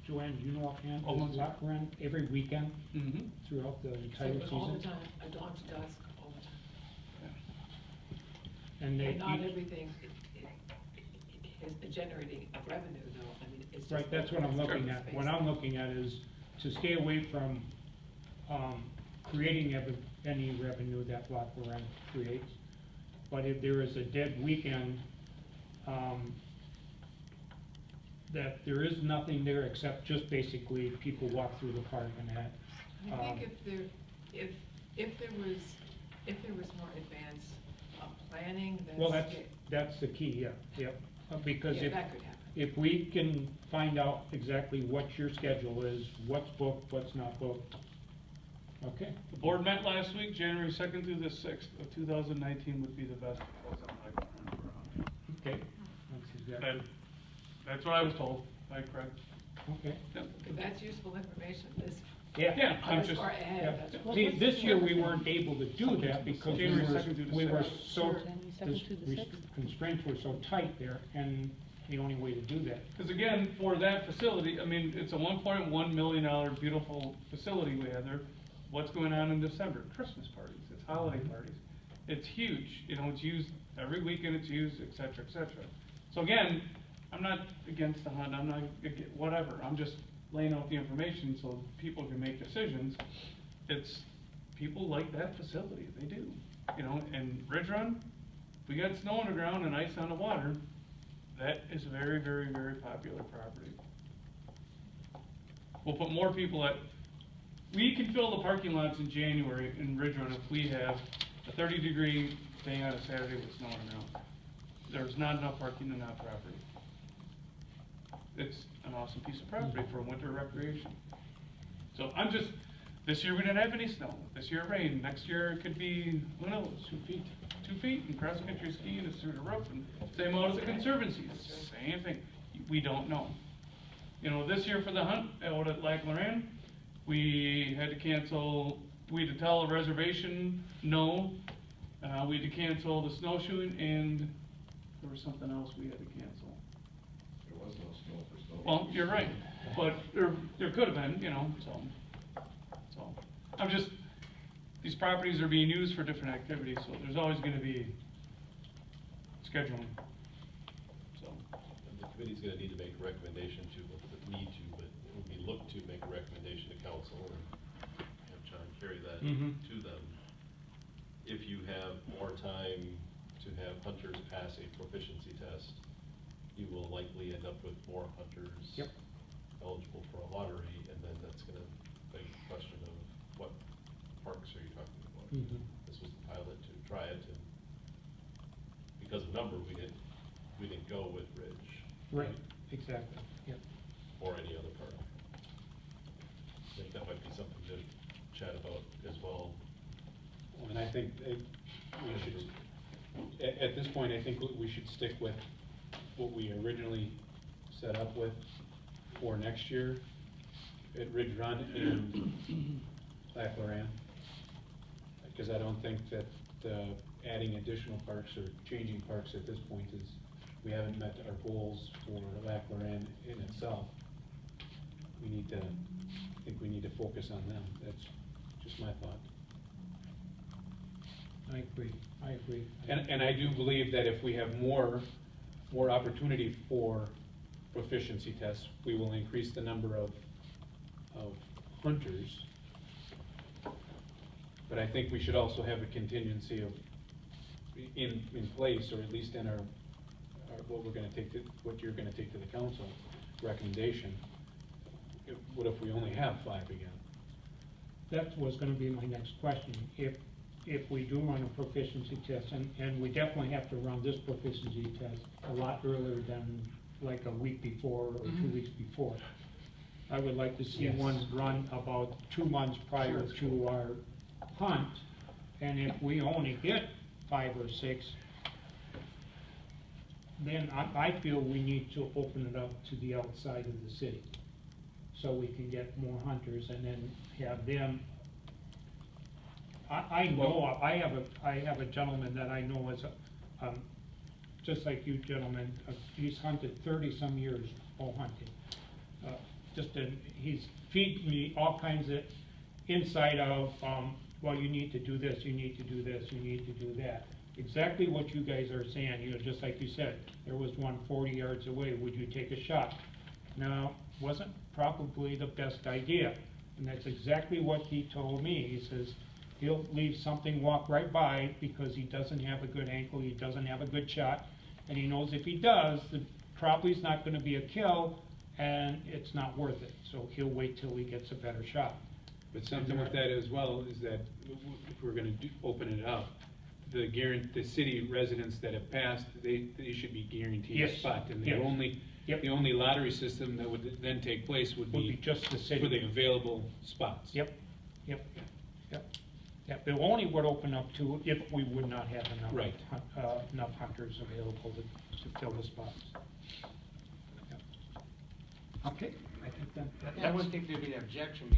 Joanne, do you know offhand, Almost. does lot run every weekend Mm-hmm. throughout the entire So, season? all the time, dawn to dusk, all the time. And they, And not everything is generating a revenue though, I mean, it's just. right, that's what I'm looking at. What I'm looking at is to stay away from, creating any revenue that lot rent creates. But if there is a dead weekend, that there is nothing there except just basically people walk through the park and that. I think if there was more advanced planning, that's. Well, that's the key, yeah, yep. Because Yeah, if, that could happen. if we can find out exactly what your schedule is, what's booked, what's not booked, okay? The board met last week, January 2nd through the 6th of 2019 would be the best. Okay, that's exactly, That's what I was told by Craig. okay. Yep. But that's useful information, this. Yeah, I'm This just. far ahead, Yeah. that's. See, this year we weren't able to do that because January 2nd through the we were 6th. so, January 2nd through the 6th. constraints were so tight there, and the only way to do that. Because again, for that facility, I mean, it's a $1.1 million beautiful facility we have there. What's going on in December? Christmas parties, it's holiday parties. It's huge, you know, it's used every weekend, it's used, et cetera, et cetera. So again, I'm not against the hunt, I'm not, whatever, I'm just laying out the information so people can make decisions. It's, people like that facility, they do. You know, and Ridge Run, we got snow on the ground and ice on the water. That is very, very, very popular property. We'll put more people at, we can fill the parking lots in January in Ridge Run if we have a 30-degree day on a Saturday with snow on the ground. There's not enough parking in that property. It's an awesome piece of property for winter recreation. So I'm just, this year we didn't have any snow. This year it rained. Next year it could be, who knows, 2 feet. 2 feet, and cross-country skiing is through the roof, and same out at the conservancy, same thing. We don't know. You know, this year for the hunt out at Lac Loran, we had to cancel, we had to tell a reservation no. We had to cancel the snowshoeing, and there was something else we had to cancel. There was no snow for snow. Well, you're right, but there could have been, you know, so I'm just, these properties are being used for different activities, so there's always gonna be scheduling, so. And the committee's gonna need to make a recommendation to, but when we look to make a recommendation to council and have John carry that to them. If you have more time to have hunters pass a proficiency test, you will likely end up with more hunters eligible for a lottery, and then that's gonna beg the question of what parks are you talking about? This was the pilot to try it, and because of number, we didn't go with Ridge. Right, exactly, yep. Or any other park. I think that might be something to chat about as well. And I think we should, at this point, I think we should stick with what we originally set up with for next year at Ridge Run and Lac Loran. Because I don't think that adding additional parks or changing parks at this point is, we haven't met our goals for Lac Loran in itself. We need to, I think we need to focus on them. That's just my thought. I agree. And I do believe that if we have more opportunity for proficiency tests, we will increase the number of hunters. But I think we should also have a contingency of in place, or at least in our what we're going to take to, what you're going to take to the council recommendation. What if we only have 5 again? That was gonna be my next question. If we do run a proficiency test, and we definitely have to run this proficiency test a lot earlier than like a week before or 2 weeks before. I would like to see one run about 2 months prior to our hunt, and if we only get 5 or 6, then I feel we need to open it up to the outside of the city, so we can get more hunters and then have them. I know, I have a gentleman that I know is, just like you gentlemen, he's hunted 30-some years bow hunting. he's feeding me all kinds of insight of, well, you need to do this, you need to do this, you need to do that. Exactly what you guys are saying, you know, just like you said, there was one 40 yards away, would you take a shot? Now, wasn't probably the best idea, and that's exactly what he told me. He says he'll leave something walk right by because he doesn't have a good ankle, he doesn't have a good shot, and he knows if he does, the probably's not gonna be a kill, and it's not worth it, so he'll wait till he gets a better shot. But something with that as well is that if we're gonna open it up, the city residents that have passed, they should be guaranteed a Yes, spot. And yes. the only lottery system that would then take place would Would be be just the city. for the available spots. Yep. It only would open up to if we would not have enough. Right. Enough hunters available to fill the spots. Yep. Okay, I think I that's. wouldn't think there'd be an objection,